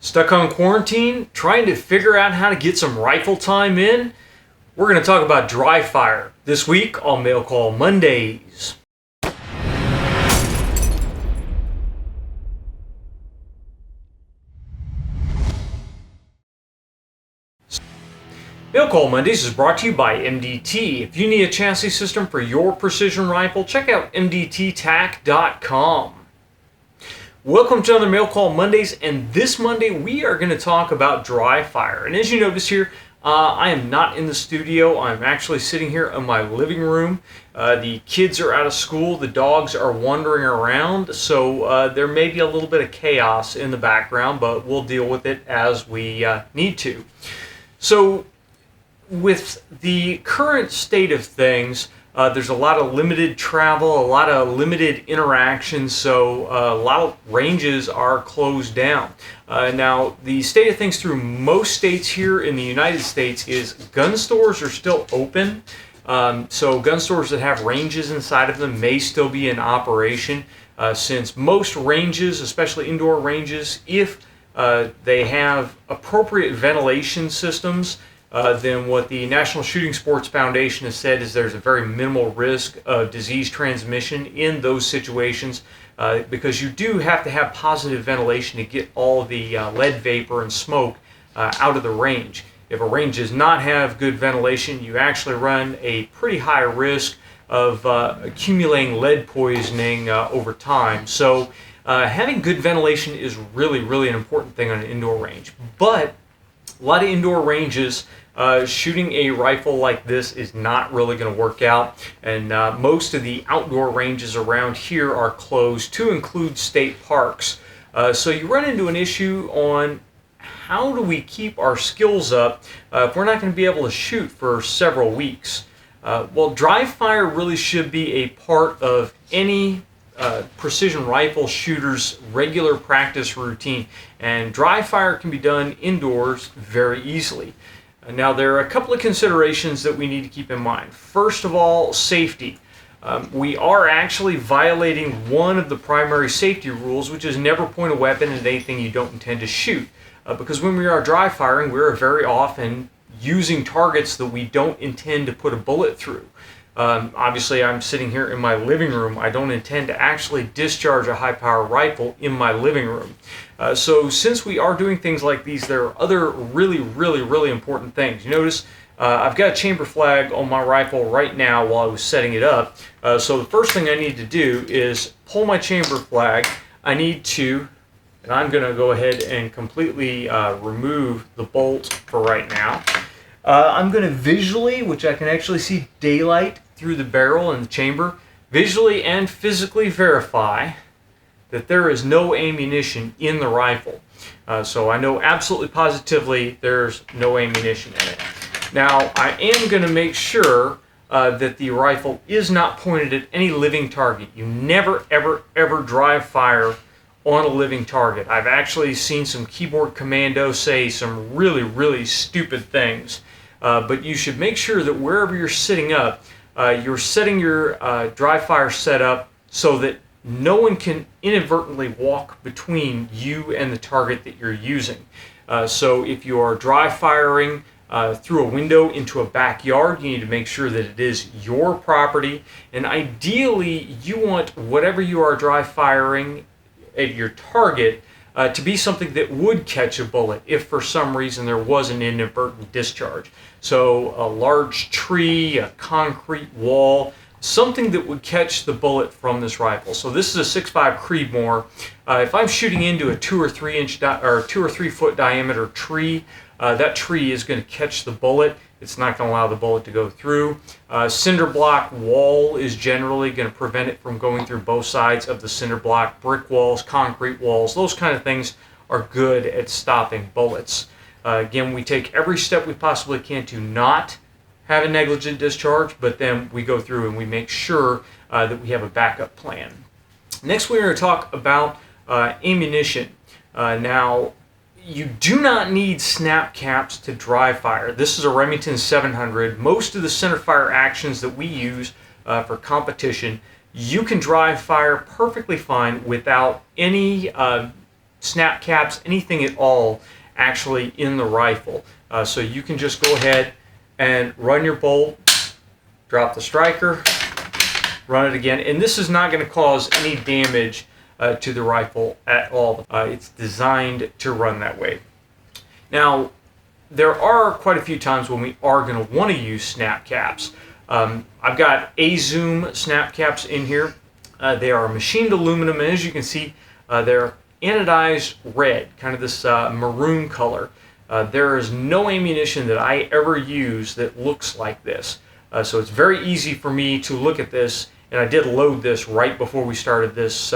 Stuck on quarantine, trying to figure out how to get some rifle time in? We're going to talk about dry fire this week on Mail Call Mondays. Mail Call Mondays is brought to you by MDT. If you need a chassis system for your precision rifle, check out mdttac.com. Welcome to another Mail Call Mondays, and this Monday we are going to talk about dry fire. And as you notice here, I am not in the studio. I'm actually sitting here in my living room. The kids are out of school. The dogs are wandering around, so there may be a little bit of chaos in the background, but we'll deal with it as we need to. So, with the current state of things, there's a lot of limited travel, a lot of limited interactions, so a lot of ranges are closed down. Now, the state of things through most states here in the United States is gun stores are still open. So gun stores that have ranges inside of them may still be in operation, since most ranges, especially indoor ranges, if they have appropriate ventilation systems, then what the National Shooting Sports Foundation has said is there's a very minimal risk of disease transmission in those situations, because you do have to have positive ventilation to get all the lead vapor and smoke out of the range. If a range does not have good ventilation, you actually run a pretty high risk of accumulating lead poisoning over time. So having good ventilation is really an important thing on an indoor range. But a lot of indoor ranges, shooting a rifle like this is not really going to work out, and most of the outdoor ranges around here are closed, to include state parks. So you run into an issue on how do we keep our skills up if we're not going to be able to shoot for several weeks. Well, dry fire really should be a part of any precision rifle shooter's regular practice routine, and dry fire can be done indoors very easily. Now, there are a couple of considerations that we need to keep in mind. First of all, safety. We are actually violating one of the primary safety rules, which is never point a weapon at anything you don't intend to shoot. Because when we are dry firing, we're very often using targets that we don't intend to put a bullet through. Obviously, I'm sitting here in my living room. I don't intend to actually discharge a high-power rifle in my living room. So since we are doing things like these, there are other really important things. You notice I've got a chamber flag on my rifle right now while I was setting it up. So the first thing I need to do is pull my chamber flag. I need to, and I'm going to go ahead and completely remove the bolt for right now. I'm going to visually, which I can actually see daylight through the barrel and the chamber, visually and physically verify that there is no ammunition in the rifle. So I know absolutely positively there's no ammunition in it. Now, I am going to make sure that the rifle is not pointed at any living target. You never, ever dry fire on a living target. I've actually seen some keyboard commandos say some really stupid things. But you should make sure that wherever you're sitting up, you're setting your dry fire setup so that no one can inadvertently walk between you and the target that you're using. So if you are dry firing through a window into a backyard, you need to make sure that it is your property. And ideally, you want whatever you are dry firing at your target to be something that would catch a bullet if for some reason there was an inadvertent discharge. So a large tree, a concrete wall, something that would catch the bullet from this rifle. So this is a 6.5 Creedmoor. If I'm shooting into a 2 or 3 foot diameter tree, that tree is going to catch the bullet. It's not going to allow the bullet to go through. Cinder block wall is generally going to prevent it from going through both sides of the cinder block. Brick walls, concrete walls, those kind of things are good at stopping bullets. Again, we take every step we possibly can to not have a negligent discharge, but then we go through and we make sure that we have a backup plan. Next, we're going to talk about ammunition. Now, you do not need snap caps to dry fire. This is a Remington 700. Most of the centerfire actions that we use for competition, you can dry fire perfectly fine without any snap caps, anything at all actually in the rifle. So you can just go ahead and run your bolt, drop the striker, run it again, and this is not going to cause any damage to the rifle at all. It's designed to run that way. Now, there are quite a few times when we are going to want to use snap caps. I've got A-Zoom snap caps in here. They are machined aluminum, and as you can see, they're anodized red, kind of this maroon color. There is no ammunition that I ever use that looks like this. So it's very easy for me to look at this, and I did load this right before we started this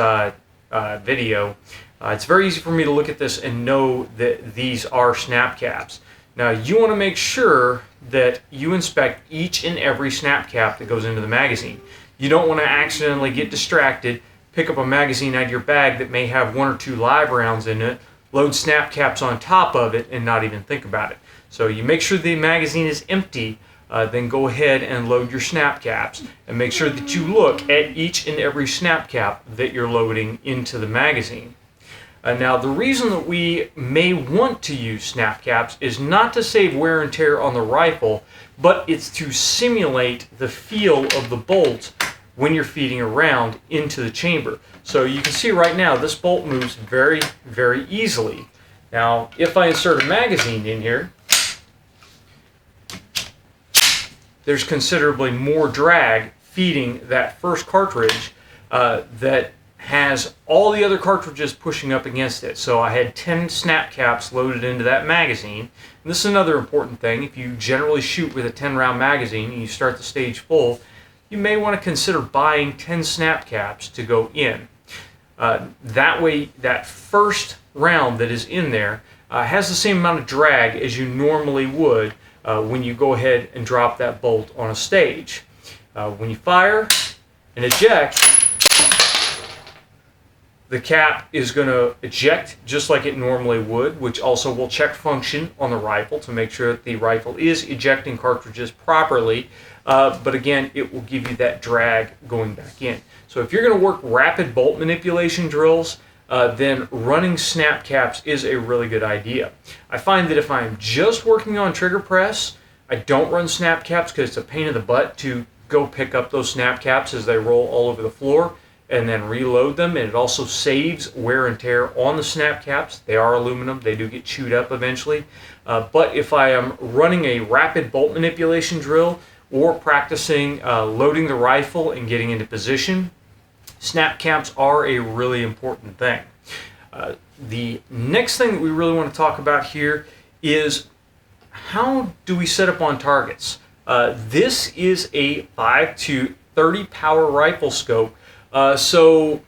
video. It's very easy for me to look at this and know that these are snap caps. Now you want to make sure that you inspect each and every snap cap that goes into the magazine. You don't want to accidentally get distracted, pick up a magazine out of your bag that may have 1 or 2 live rounds in it, load snap caps on top of it, and not even think about it. So you make sure the magazine is empty, then go ahead and load your snap caps, and make sure that you look at each and every snap cap that you're loading into the magazine. Now, the reason that we may want to use snap caps is not to save wear and tear on the rifle, but it's to simulate the feel of the bolt when you're feeding around into the chamber. So you can see right now this bolt moves very, very easily. Now, if I insert a magazine in here, there's considerably more drag feeding that first cartridge that has all the other cartridges pushing up against it. So I had 10 snap caps loaded into that magazine. And this is another important thing. If you generally shoot with a 10-round magazine and you start the stage full, you may want to consider buying 10 snap caps to go in. That way, that first round that is in there has the same amount of drag as you normally would when you go ahead and drop that bolt on a stage. When you fire and eject, the cap is going to eject just like it normally would, which also will check function on the rifle to make sure that the rifle is ejecting cartridges properly. But again, it will give you that drag going back in. So if you're going to work rapid bolt manipulation drills, then running snap caps is a really good idea. I find that if I'm just working on trigger press, I don't run snap caps because it's a pain in the butt to go pick up those snap caps as they roll all over the floor and then reload them, and it also saves wear and tear on the snap caps. They are aluminum, they do get chewed up eventually. But if I am running a rapid bolt manipulation drill or practicing loading the rifle and getting into position, snap caps are a really important thing. The next thing that we really want to talk about here is how do we set up on targets? This is a 5 to 30 power rifle scope. So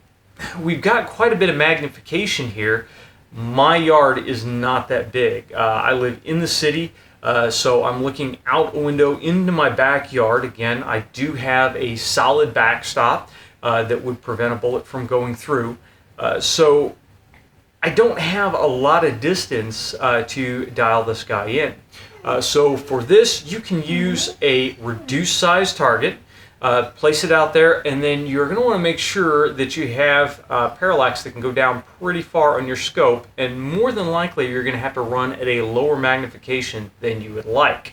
we've got quite a bit of magnification here. My yard is not that big. I live in the city, so I'm looking out a window into my backyard. Again, I do have a solid backstop that would prevent a bullet from going through. So I don't have a lot of distance to dial this guy in. So for this, you can use a reduced size target. Place it out there, and then you're going to want to make sure that you have parallax that can go down pretty far on your scope, and more than likely you're going to have to run at a lower magnification than you would like.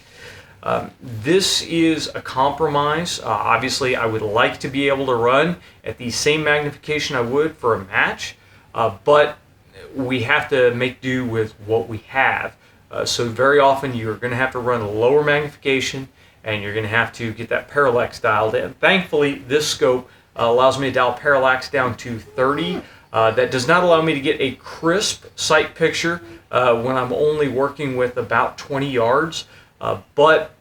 This is a compromise. Obviously, I would like to be able to run at the same magnification I would for a match, but we have to make do with what we have. So very often you're going to have to run a lower magnification, and you're going to have to get that parallax dialed in. Thankfully, this scope allows me to dial parallax down to 30. That does not allow me to get a crisp sight picture when I'm only working with about 20 yards, but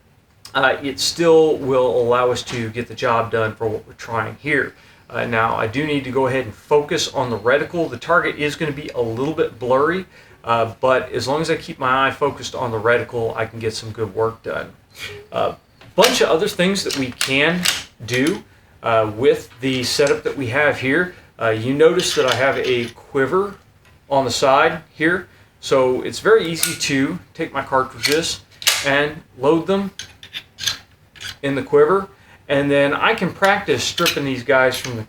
it still will allow us to get the job done for what we're trying here. Now, I do need to go ahead and focus on the reticle. The target is going to be a little bit blurry, but as long as I keep my eye focused on the reticle, I can get some good work done. Bunch of other things that we can do with the setup that we have here. You notice that I have a quiver on the side here, so it's very easy to take my cartridges and load them in the quiver, and then I can practice stripping these guys from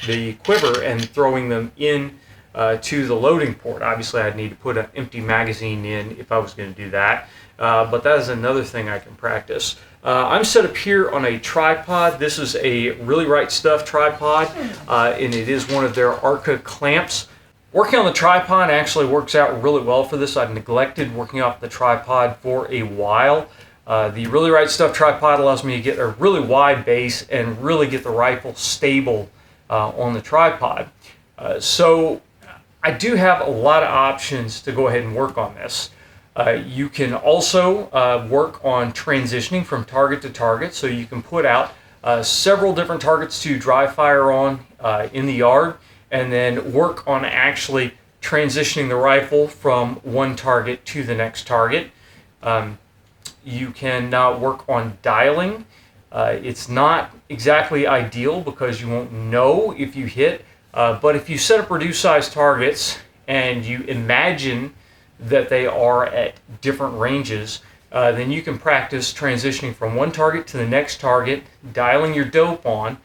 the quiver and throwing them in to the loading port. Obviously, I'd need to put an empty magazine in if I was going to do that, but that is another thing I can practice. I'm set up here on a tripod. This is a Really Right Stuff tripod, and it is one of their Arca clamps. Working on the tripod actually works out really well for this. I've neglected working off the tripod for a while. The Really Right Stuff tripod allows me to get a really wide base and really get the rifle stable on the tripod. So I do have a lot of options to go ahead and work on this. You can also work on transitioning from target to target, so you can put out several different targets to dry fire on in the yard, and then work on actually transitioning the rifle from one target to the next target. You can work on dialing. It's not exactly ideal because you won't know if you hit, but if you set up reduced size targets and you imagine that they are at different ranges, then you can practice transitioning from one target to the next target, dialing your dope on,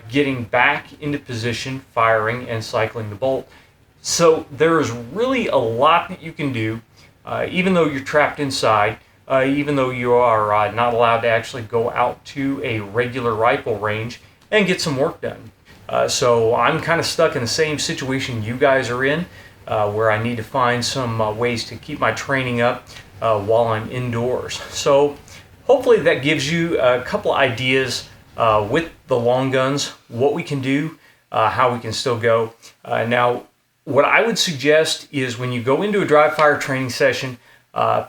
getting back into position, firing, and cycling the bolt. So there is really a lot that you can do, even though you're trapped inside, even though you are not allowed to actually go out to a regular rifle range and get some work done. So I'm kind of stuck in the same situation you guys are in, where I need to find some ways to keep my training up while I'm indoors. So hopefully that gives you a couple ideas with the long guns, what we can do, how we can still go. Now, what I would suggest is when you go into a dry fire training session,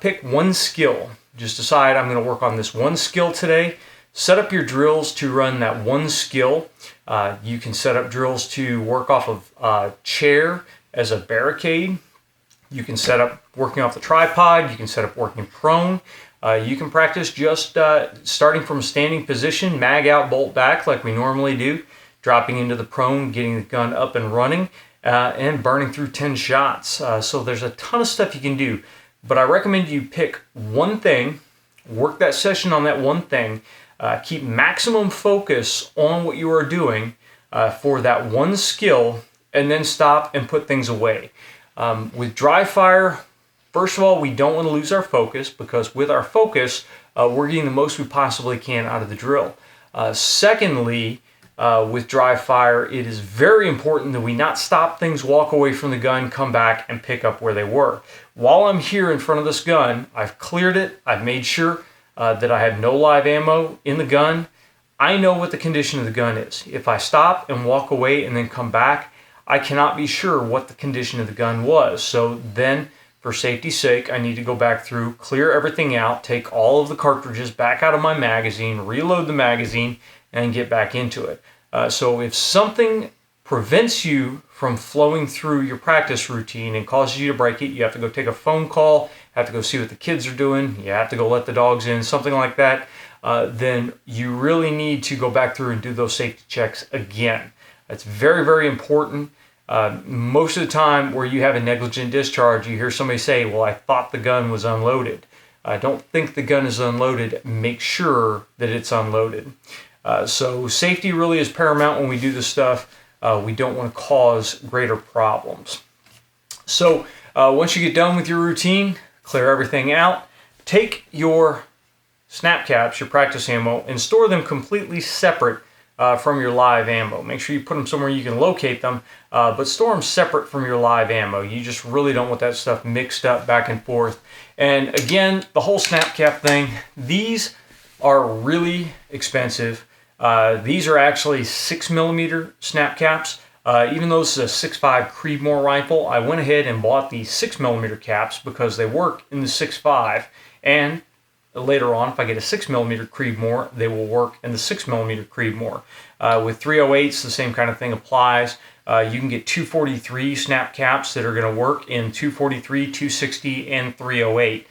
pick one skill. Just decide, I'm going to work on this one skill today. Set up your drills to run that one skill. You can set up drills to work off of a chair as a barricade. You can set up working off the tripod. You can set up working prone. You can practice just starting from a standing position, mag out, bolt back like we normally do, dropping into the prone, getting the gun up and running, and burning through 10 shots. So there's a ton of stuff you can do, but I recommend you pick one thing, work that session on that one thing, keep maximum focus on what you are doing for that one skill, and then stop and put things away. With dry fire, first of all, we don't want to lose our focus, because with our focus, we're getting the most we possibly can out of the drill. Secondly, with dry fire, it is very important that we not stop things, walk away from the gun, come back, and pick up where they were. While I'm here in front of this gun, I've cleared it. I've made sure that I have no live ammo in the gun. I know what the condition of the gun is. If I stop and walk away and then come back, I cannot be sure what the condition of the gun was. So then, for safety's sake, I need to go back through, clear everything out, take all of the cartridges back out of my magazine, reload the magazine, and get back into it. So if something prevents you from flowing through your practice routine and causes you to break it, you have to go take a phone call, have to go see what the kids are doing, you have to go let the dogs in, something like that, then you really need to go back through and do those safety checks again. That's very, very important. Most of the time where you have a negligent discharge, you hear somebody say, well, I thought the gun was unloaded. I don't think the gun is unloaded. Make sure that it's unloaded. So safety really is paramount when we do this stuff. We don't want to cause greater problems. So once you get done with your routine, clear everything out, take your snap caps, your practice ammo, and store them completely separate from your live ammo. Make sure you put them somewhere you can locate them, but store them separate from your live ammo. You just really don't want that stuff mixed up back and forth. And again, the whole snap cap thing, these are really expensive. These are actually 6mm snap caps. Even though this is a 6.5 Creedmoor rifle, I went ahead and bought the 6mm caps because they work in the 6.5, and later on, if I get a 6mm Creedmoor, they will work in the 6mm Creedmoor. With 308s, the same kind of thing applies. You can get 243 snap caps that are going to work in 243, 260, and 308.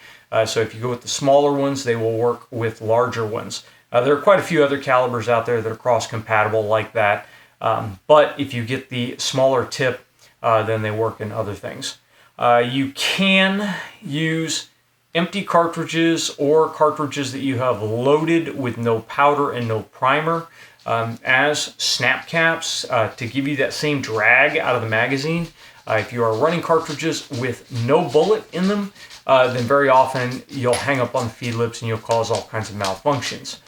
So if you go with the smaller ones, they will work with larger ones. There are quite a few other calibers out there that are cross-compatible like that. But if you get the smaller tip, then they work in other things. You can use empty cartridges or cartridges that you have loaded with no powder and no primer as snap caps to give you that same drag out of the magazine. If you are running cartridges with no bullet in them, then very often you'll hang up on the feed lips and you'll cause all kinds of malfunctions.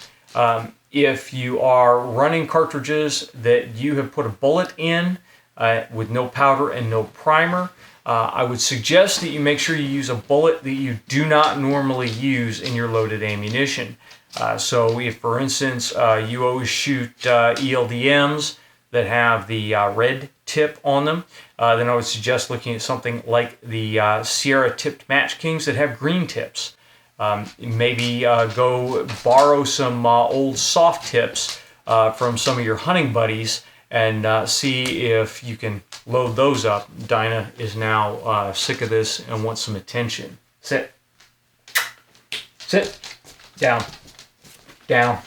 If you are running cartridges that you have put a bullet in with no powder and no primer, I would suggest that you make sure you use a bullet that you do not normally use in your loaded ammunition. So if, for instance, you always shoot ELDMs that have the red tip on them, then I would suggest looking at something like the Sierra tipped Match Kings that have green tips. Maybe go borrow some old soft tips from some of your hunting buddies and see if you can load those up. Dinah is now sick of this and wants some attention. Sit. Sit. Down. Down.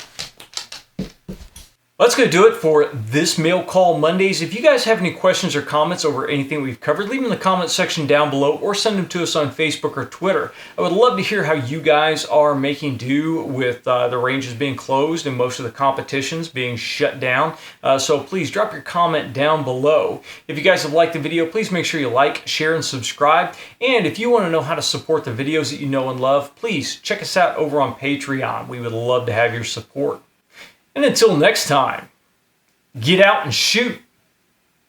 That's going to do it for this Mail Call Mondays. If you guys have any questions or comments over anything we've covered, leave them in the comment section down below or send them to us on Facebook or Twitter. I would love to hear how you guys are making do with the ranges being closed and most of the competitions being shut down. So please drop your comment down below. If you guys have liked the video, please make sure you like, share, and subscribe. And if you want to know how to support the videos that you know and love, please check us out over on Patreon. We would love to have your support. And until next time, get out and shoot.